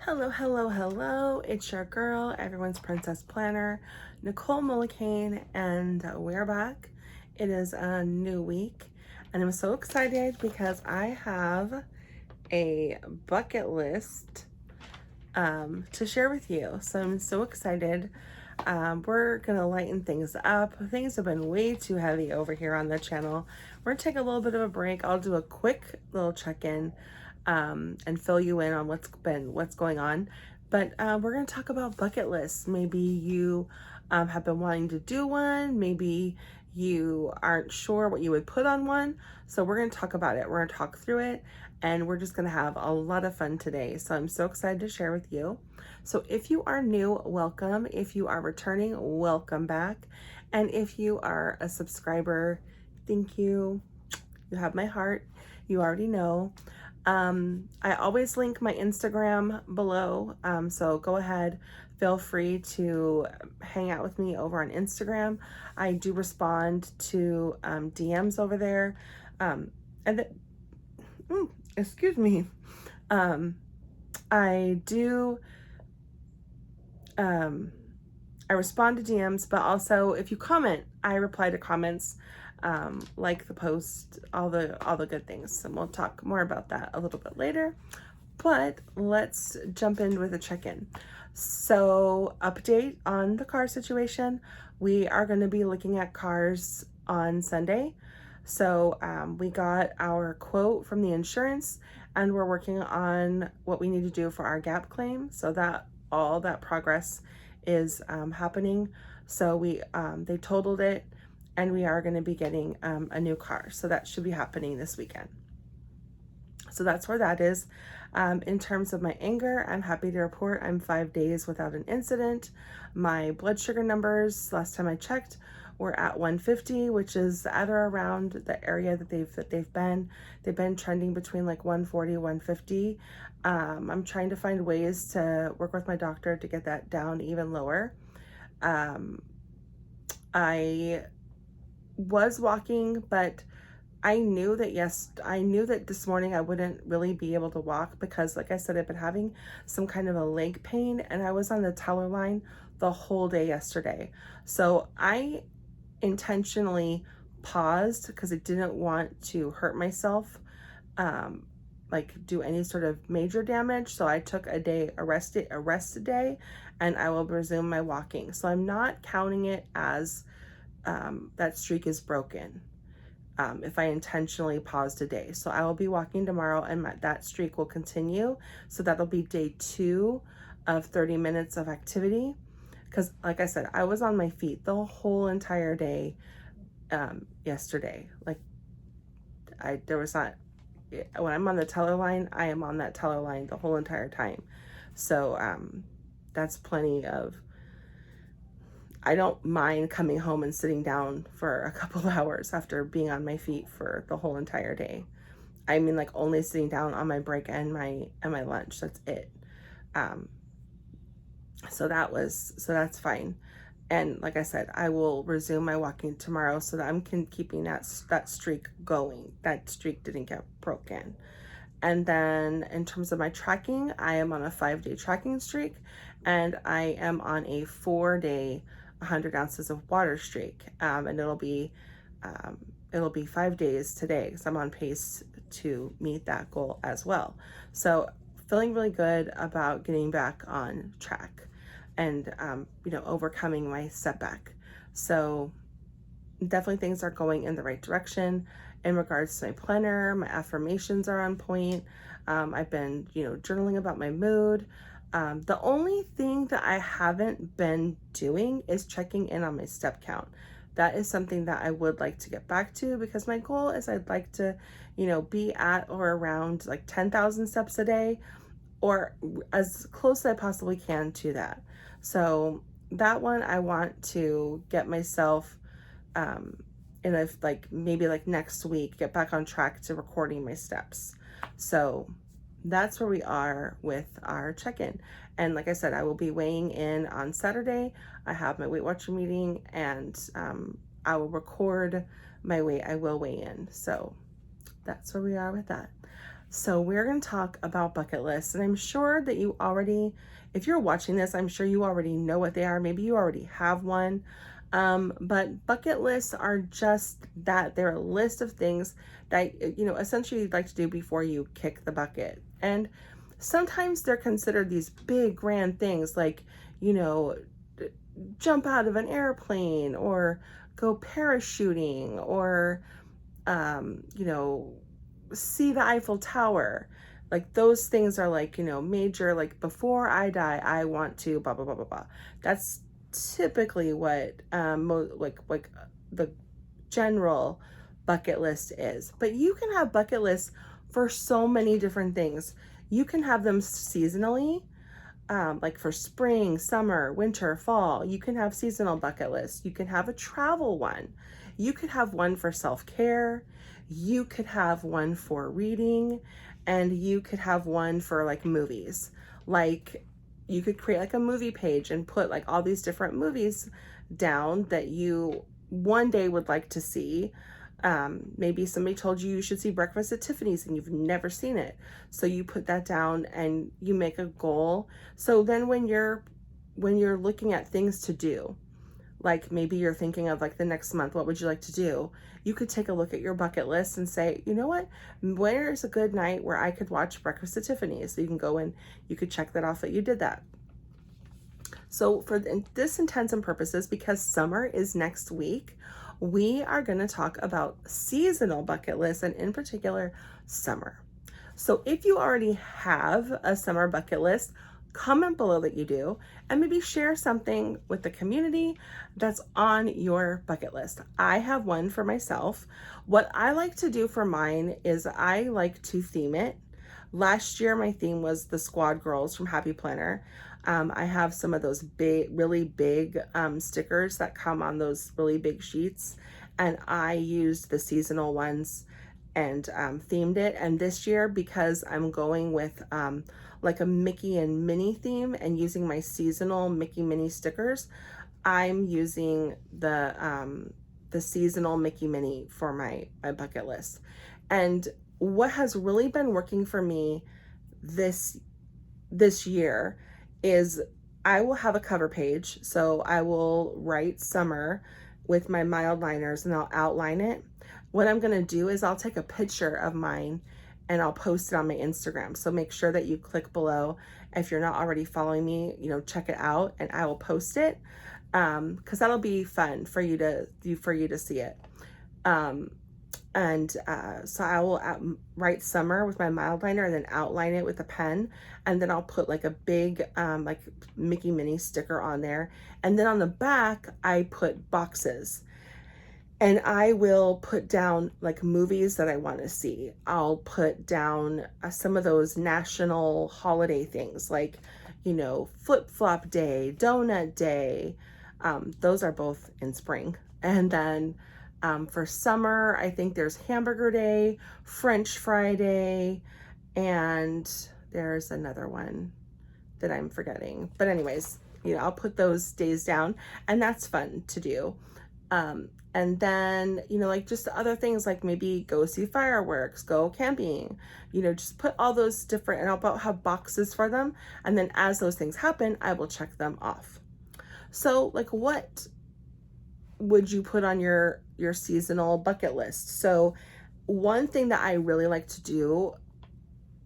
Hello, hello, hello. It's your girl, everyone's princess planner, Nicole Mullican, and we're back. It is a new week, and I'm so excited because I have a bucket list to share with you. So I'm so excited. We're gonna lighten things up. Things have been way too heavy over here on the channel. We're gonna take a little bit of a break. I'll do a quick little check-in and fill you in on what's going on. But we're gonna talk about bucket lists. Maybe you have been wanting to do one. Maybe you aren't sure what you would put on one. So we're gonna talk about it. We're gonna talk through it, and we're just gonna have a lot of fun today. So I'm so excited to share with you. So if you are new, welcome. If you are returning, welcome back. And if you are a subscriber, thank you. You have my heart. You already know. I always link my Instagram below. So go ahead, feel free to hang out with me over on Instagram. I do respond to DMs over there. And excuse me. I do I respond to DMs, but also if you comment, I reply to comments, like the post, all the good things. And we'll talk more about that a little bit later. But let's jump in with a check-in. So, update on the car situation. We are going to be looking at cars on Sunday. So we got our quote from the insurance, and we're working on what we need to do for our gap claim. So that all that progress is happening. So they totaled it, and we are going to be getting a new car. So that should be happening this weekend. So that's where that is. In terms of my anger, I'm happy to report I'm 5 days without an incident. My blood sugar numbers, last time I checked, were at 150, which is at or around the area that they've been. They've been trending between like 140, 150. I'm trying to find ways to work with my doctor to get that down even lower. I was walking, but I knew that this morning I wouldn't really be able to walk because, like I said, I've been having some kind of a leg pain, and I was on the teller line the whole day yesterday. So I intentionally paused because I didn't want to hurt myself, like do any sort of major damage. So I took a rest day, and I will resume my walking. So I'm not counting it as that streak is broken. If I intentionally paused a day. So I will be walking tomorrow, and that streak will continue. So that'll be day 2 of 30 minutes of activity. Because like I said, I was on my feet the whole entire day yesterday. Like there was not, when I'm on the teller line, I am on that teller line the whole entire time. So that's plenty of, I don't mind coming home and sitting down for a couple of hours after being on my feet for the whole entire day. I mean, like only sitting down on my break and my lunch. That's it. So that's fine. And like I said, I will resume my walking tomorrow so that I'm keeping that streak going. That streak didn't get broken. And then in terms of my tracking, I am on a 5-day tracking streak, and I am on a 4-day 100 ounces of water streak. And it'll be 5 days today because I'm on pace to meet that goal as well. So feeling really good about getting back on track and overcoming my setback. So definitely things are going in the right direction. In regards to my planner, my affirmations are on point. I've been, journaling about my mood. The only thing that I haven't been doing is checking in on my step count. That is something that I would like to get back to because my goal is I'd like to, be at or around like 10,000 steps a day, or as close as I possibly can to that. So that one I want to get myself in maybe next week, get back on track to recording my steps. So that's where we are with our check-in. And like I said, I will be weighing in on Saturday. I have my Weight Watcher meeting, and I will record my weight. I will weigh in. So that's where we are with that. So we're going to talk about bucket lists, and I'm sure that you already, if you're watching this, I'm sure you already know what they are. Maybe you already have one. But bucket lists are just that. They're a list of things that, essentially you'd like to do before you kick the bucket. And sometimes they're considered these big, grand things like, you know, jump out of an airplane or go parachuting or, you know, see the Eiffel Tower. Like those things are like, major, like before I die, I want to blah, blah, blah, blah, blah. That's typically what, like the general bucket list is. But you can have bucket lists for so many different things. You can have them seasonally, like for spring, summer, winter, fall. You can have seasonal bucket lists. You can have a travel one. You could have one for self-care. You could have one for reading, and you could have one for like movies. Like you could create like a movie page and put like all these different movies down that you one day would like to see. Maybe somebody told you should see Breakfast at Tiffany's and you've never seen it. So you put that down and you make a goal. So then when you're looking at things to do, like maybe you're thinking of like the next month, what would you like to do? You could take a look at your bucket list and say, you know what, where's a good night where I could watch Breakfast at Tiffany's? So you can go and you could check that off that you did that. So for this intents and purposes, because summer is next week, we are going to talk about seasonal bucket lists, and in particular, summer. So if you already have a summer bucket list, comment below that you do, and maybe share something with the community that's on your bucket list. I have one for myself. What I like to do for mine is I like to theme it. Last year, my theme was the Squad Girls from Happy Planner. I have some of those big, really big stickers that come on those really big sheets, and I used the seasonal ones and themed it. And this year, because I'm going with like a Mickey and Minnie theme and using my seasonal Mickey Minnie stickers, I'm using the seasonal Mickey Minnie for my bucket list. And what has really been working for me this year is I will have a cover page. So I will write summer with my mild liners and I'll outline it. What I'm going to do is I'll take a picture of mine and I'll post it on my Instagram. So make sure that you click below. If you're not already following me, check it out and I will post it. Cause that'll be fun for you to see it. So I will write summer with my mild liner and then outline it with a pen. And then I'll put like a big, like Mickey Minnie sticker on there. And then on the back, I put boxes. And I will put down like movies that I want to see. I'll put down some of those national holiday things like, Flip-Flop Day, Donut Day. Those are both in spring. And then for summer, I think there's Hamburger Day, French Friday, and there's another one that I'm forgetting. But anyways, I'll put those days down and that's fun to do. And then, like just other things like maybe go see fireworks, go camping, just put all those different, and I'll have boxes for them. And then as those things happen, I will check them off. So like what would you put on your seasonal bucket list? So one thing that I really like to do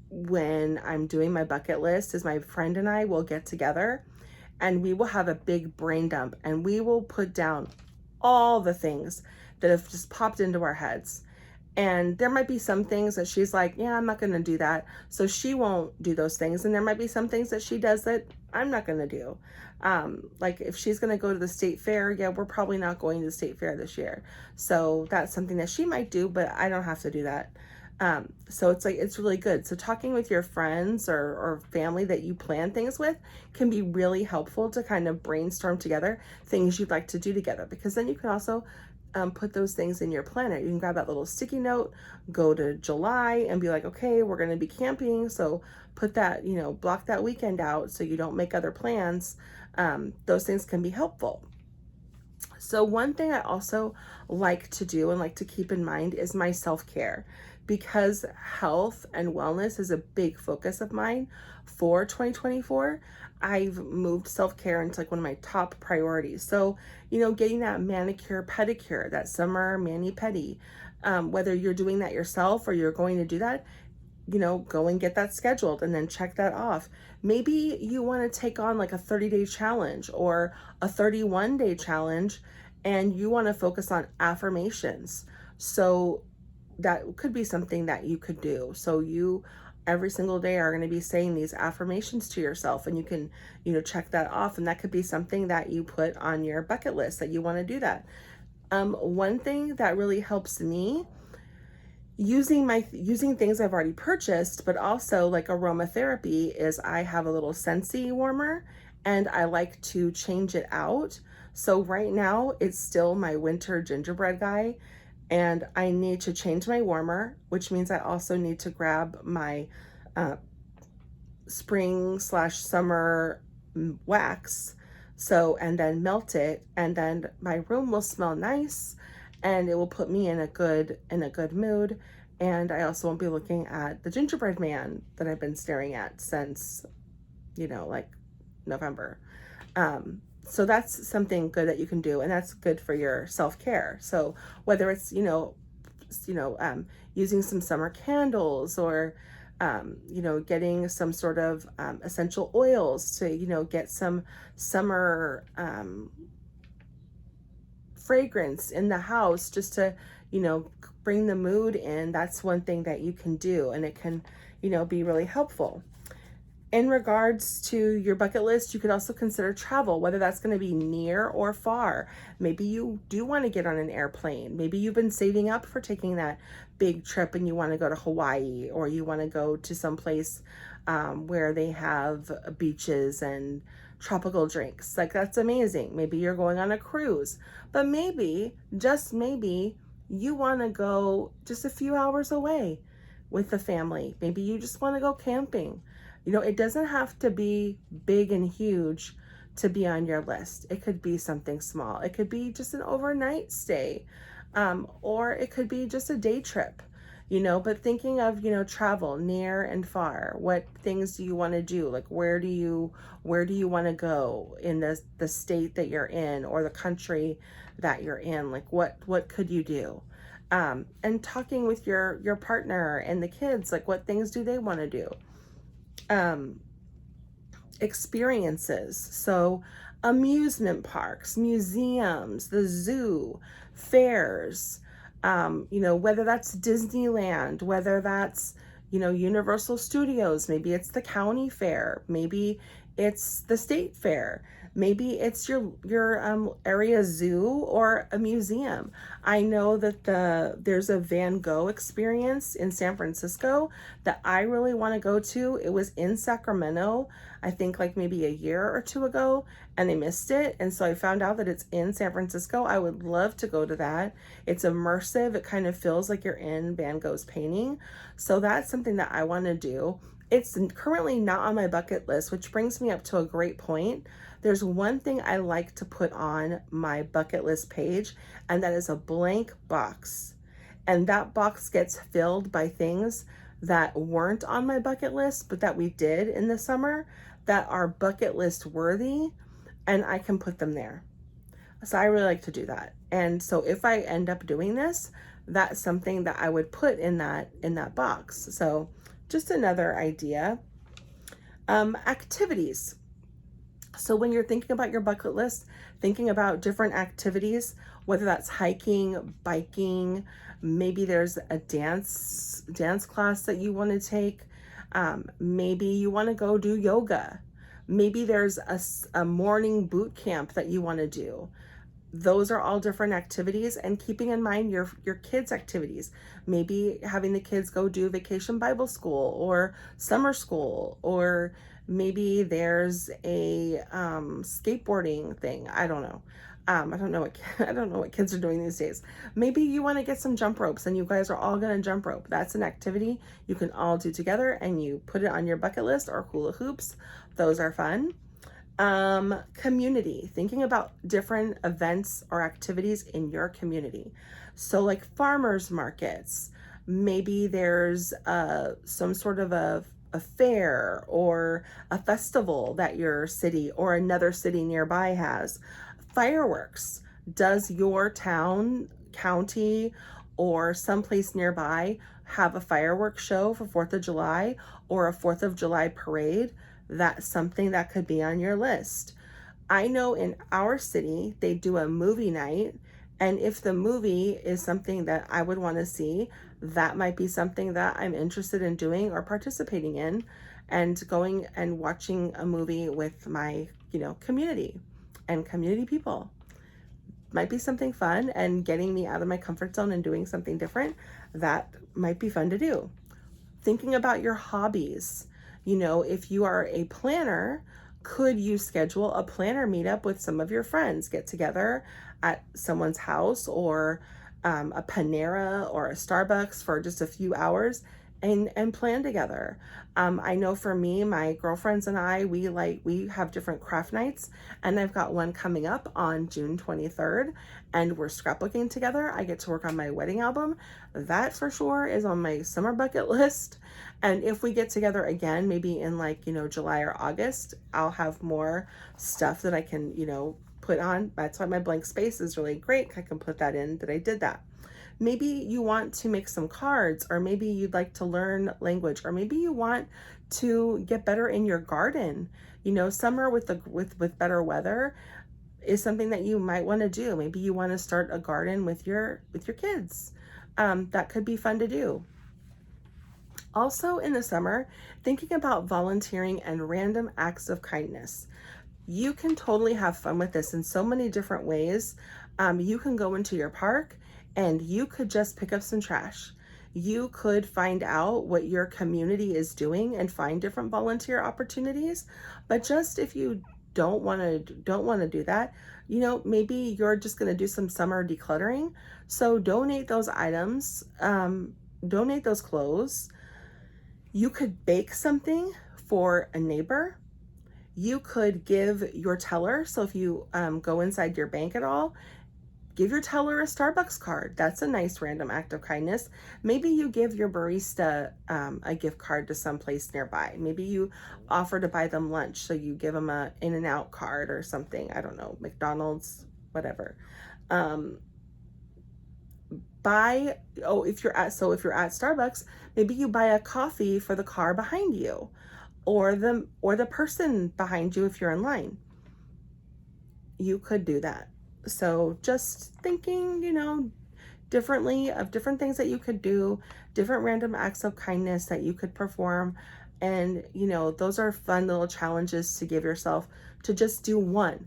when I'm doing my bucket list is my friend and I will get together and we will have a big brain dump and we will put down all the things that have just popped into our heads. And there might be some things that she's like, yeah, I'm not going to do that. So she won't do those things. And there might be some things that she does that I'm not going to do. Like if she's going to go to the state fair, yeah, we're probably not going to the state fair this year. So that's something that she might do, but I don't have to do that. So it's really good. So talking with your friends or family that you plan things with can be really helpful to kind of brainstorm together things you'd like to do together, because then you can also put those things in your planner. You can grab that little sticky note, go to July and be like, okay, we're going to be camping. So put that, block that weekend out so you don't make other plans. Those things can be helpful. So one thing I also like to do and like to keep in mind is my self-care. because health and wellness is a big focus of mine for 2024, I've moved self-care into like one of my top priorities. So, getting that manicure, pedicure, that summer mani-pedi, whether you're doing that yourself or you're going to do that, go and get that scheduled and then check that off. Maybe you want to take on like a 30-day challenge or a 31-day challenge, and you want to focus on affirmations. So that could be something that you could do. So you every single day are going to be saying these affirmations to yourself, and you can, check that off. And that could be something that you put on your bucket list that you want to do that. One thing that really helps me using things I've already purchased, but also like aromatherapy, is I have a little Scentsy warmer and I like to change it out. So right now it's still my winter gingerbread guy, and I need to change my warmer, which means I also need to grab my spring/summer wax. So, and then melt it, and then my room will smell nice, and it will put me in a good mood. And I also won't be looking at the gingerbread man that I've been staring at since, like November. So that's something good that you can do, and that's good for your self-care. So whether it's, using some summer candles, or, getting some sort of essential oils to, get some summer fragrance in the house, just to, bring the mood in. That's one thing that you can do, and it can, be really helpful. In regards to your bucket list, you could also consider travel, whether that's going to be near or far. Maybe you do want to get on an airplane. Maybe you've been saving up for taking that big trip and you want to go to Hawaii, or you want to go to some place where they have beaches and tropical drinks. Like, that's amazing. Maybe you're going on a cruise, but maybe, just maybe, you want to go just a few hours away with the family. Maybe you just want to go camping. It doesn't have to be big and huge to be on your list. It could be something small. It could be just an overnight stay, or it could be just a day trip, but thinking of, travel near and far. What things do you want to do? Like, where do you want to go in the state that you're in, or the country that you're in? Like, what could you do? And talking with your partner and the kids, like, what things do they want to do? Experiences. So amusement parks, museums, the zoo, fairs, whether that's Disneyland, whether that's, Universal Studios, maybe it's the county fair, maybe it's the state fair, maybe it's your area zoo or a museum. I know that there's a Van Gogh experience in San Francisco that I really want to go to. It was in Sacramento, I think like maybe a year or two ago, and they missed it. And so I found out that it's in San Francisco. I would love to go to that. It's immersive. It kind of feels like you're in Van Gogh's painting. So that's something that I want to do. It's currently not on my bucket list, which brings me up to a great point. There's one thing I like to put on my bucket list page, and that is a blank box. And that box gets filled by things that weren't on my bucket list, but that we did in the summer that are bucket list worthy, and I can put them there. So I really like to do that. And so if I end up doing this, that's something that I would put in that box. So just another idea. Activities. So when you're thinking about your bucket list, thinking about different activities, whether that's hiking, biking, maybe there's a dance class that you want to take. Maybe you want to go do yoga. Maybe there's a morning boot camp that you want to do. Those are all different activities, and keeping in mind your kids' activities. Maybe having the kids go do vacation Bible school or summer school, or maybe there's a skateboarding thing. I don't know. I don't know what kids are doing these days. Maybe you want to get some jump ropes and you guys are all going to jump rope. That's an activity you can all do together, and you put it on your bucket list. Or hula hoops. Those are fun. Community, thinking about different events or activities in your community. So like farmers markets, Maybe there's some sort of a fair or a festival that your city or another city nearby has. Fireworks. Does your town, county, or someplace nearby have a fireworks show for 4th of July or a 4th of July parade? That's something that could be on your list. I know in our city, they do a movie night. And if the movie is something that I would want to see, that might be something that I'm interested in doing or participating in, and going and watching a movie with my, community and community people. Might be something fun, and getting me out of my comfort zone and doing something different. That might be fun to do. Thinking about your hobbies. If you are a planner, could you schedule a planner meetup with some of your friends? Get together at someone's house, or a Panera or a Starbucks for just a few hours and plan together. I know for me, my girlfriends and I, we have different craft nights, and I've got one coming up on June 23rd, and we're scrapbooking together. I get to work on my wedding album. That for sure is on my summer bucket list. And if we get together again, maybe in July or August, I'll have more stuff that I can, put on. That's why my blank space is really great. I can put that in that I did that. Maybe you want to make some cards, or maybe you'd like to learn language, or maybe you want to get better in your garden. Summer with better weather is something that you might want to do. Maybe you want to start a garden with your kids. That could be fun to do. Also in the summer, thinking about volunteering and random acts of kindness. You can totally have fun with this in so many different ways. You can go into your park and you could just pick up some trash. You could find out what your community is doing and find different volunteer opportunities. But just if you don't want to do that, maybe you're just going to do some summer decluttering. So donate those items, donate those clothes. You could bake something for a neighbor. You could give your teller, so if you go inside your bank at all, give your teller a Starbucks card. That's a nice random act of kindness. Maybe you give your barista a gift card to someplace nearby. Maybe you offer to buy them lunch, so you give them a In-N-Out card or something. I don't know, McDonald's, whatever. If you're at Starbucks, maybe you buy a coffee for the car behind you, or the person behind you if you're in line. You could do that. So just thinking, differently of different things that you could do, different random acts of kindness that you could perform. And, those are fun little challenges to give yourself, to just do one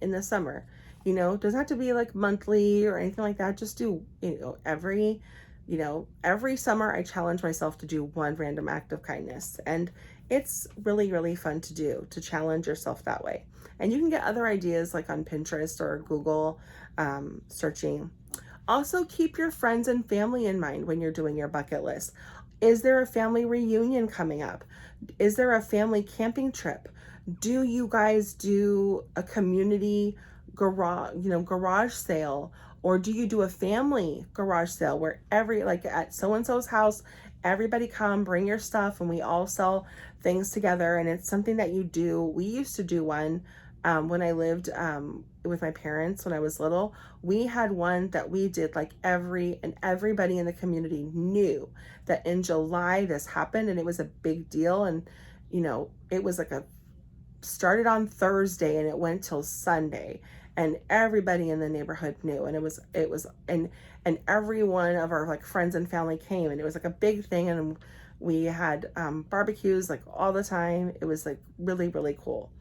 in the summer. Doesn't have to be like monthly or anything like that. Just do, every summer I challenge myself to do one random act of kindness. And it's really, really fun to do, to challenge yourself that way. And you can get other ideas like on Pinterest or Google searching. Also, keep your friends and family in mind when you're doing your bucket list. Is there a family reunion coming up? Is there a family camping trip? Do you guys do a community garage sale? Or do you do a family garage sale where at so-and-so's house, everybody come, bring your stuff, and we all sell things together? And it's something that you do. We used to do one when I lived with my parents when I was little. We had one that we did everybody in the community knew that in July this happened, and it was a big deal. And it was started on Thursday and it went till Sunday, and everybody in the neighborhood knew. And and every one of our friends and family came, and it was a big thing. And we had barbecues all the time. It was really, really cool.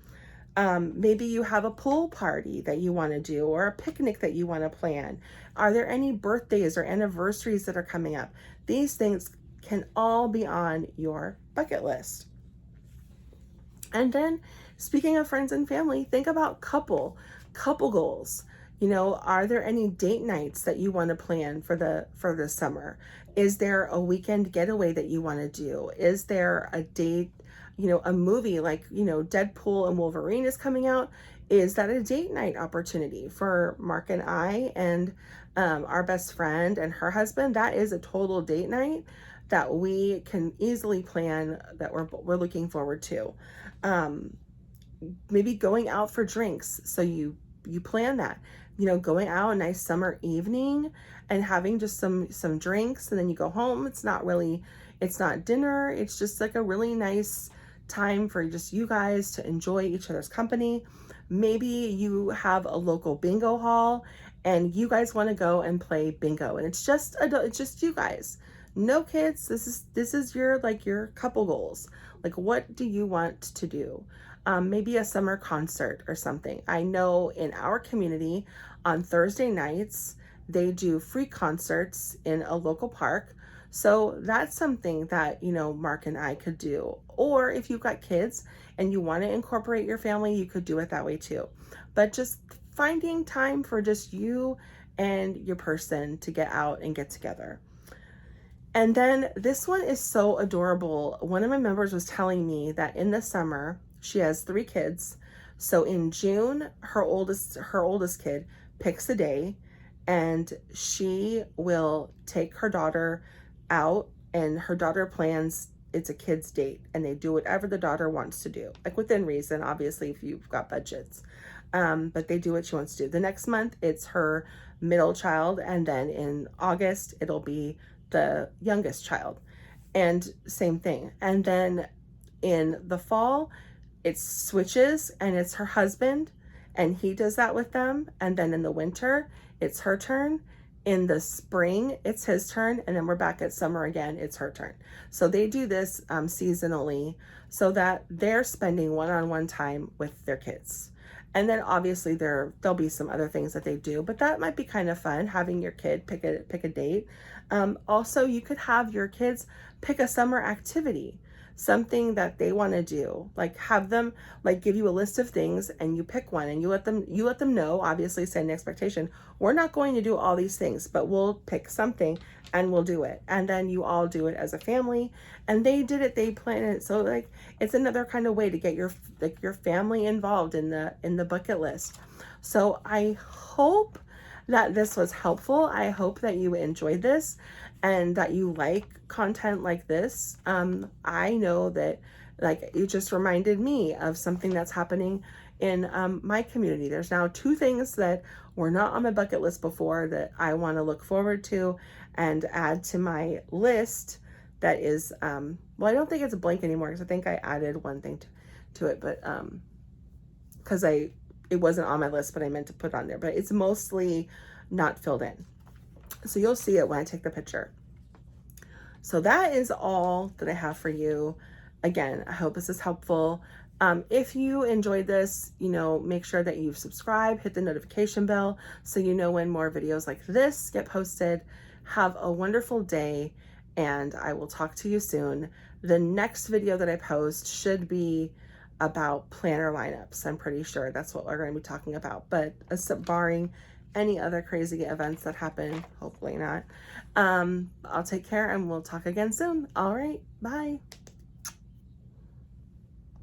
Maybe you have a pool party that you want to do, or a picnic that you want to plan. Are there any birthdays or anniversaries that are coming up? These things can all be on your bucket list. And then, speaking of friends and family, think about couple goals. Are there any date nights that you want to plan for the summer? Is there a weekend getaway that you want to do? Is there a date, a movie Deadpool and Wolverine is coming out? is that a date night opportunity for Mark and I and our best friend and her husband. That is a total date night that we can easily plan, that we're looking forward to. Maybe going out for drinks. So you plan that, going out a nice summer evening and having just some drinks, and then you go home. It's not dinner. It's just like a really nice time for just you guys to enjoy each other's company. Maybe you have a local bingo hall and you guys want to go and play bingo, and it's just you guys, no kids. This is your couple goals. Like, what do you want to do? Maybe a summer concert or something. I know in our community on Thursday nights, they do free concerts in a local park. So that's something that, Mark and I could do. Or if you've got kids and you want to incorporate your family, you could do it that way too. But just finding time for just you and your person to get out and get together. And then this one is so adorable. One of my members was telling me that in the summer, she has 3 kids. So in June, her oldest kid picks a day and she will take her daughter out, and her daughter plans, it's a kid's date, and they do whatever the daughter wants to do, like within reason, obviously, if you've got budgets. But they do what she wants to do. The next month, it's her middle child, and then in August, it'll be the youngest child, and same thing. And then in the fall, it switches and it's her husband and he does that with them. And then in the winter, it's her turn. In the spring, it's his turn. And then we're back at summer again, it's her turn. So they do this seasonally so that they're spending one-on-one time with their kids. And then obviously there'll be some other things that they do, but that might be kind of fun, having your kid pick a date. Also, you could have your kids pick a summer activity, something that they want to do, like have them give you a list of things and you pick one and you let them know, obviously set an expectation. We're not going to do all these things, but we'll pick something and we'll do it. And then you all do it as a family, and they plan it. So it's another kind of way to get your family involved in the bucket list. So I hope that this was helpful. I hope that you enjoyed this and that you like content like this. I know that it just reminded me of something that's happening in my community. There's now 2 things that were not on my bucket list before that I want to look forward to and add to my list. That is, well, I don't think it's blank anymore because I think I added one thing to it, but because it wasn't on my list, but I meant to put on there, but it's mostly not filled in. So you'll see it when I take the picture. So that is all that I have for you. Again, I hope this is helpful. If you enjoyed this, make sure that you subscribe, hit the notification bell so you know when more videos like this get posted. Have a wonderful day, and I will talk to you soon. The next video that I post should be about planner lineups. I'm pretty sure that's what we're going to be talking about, but barring any other crazy events that happen, hopefully not. I'll take care and we'll talk again soon. All right, bye.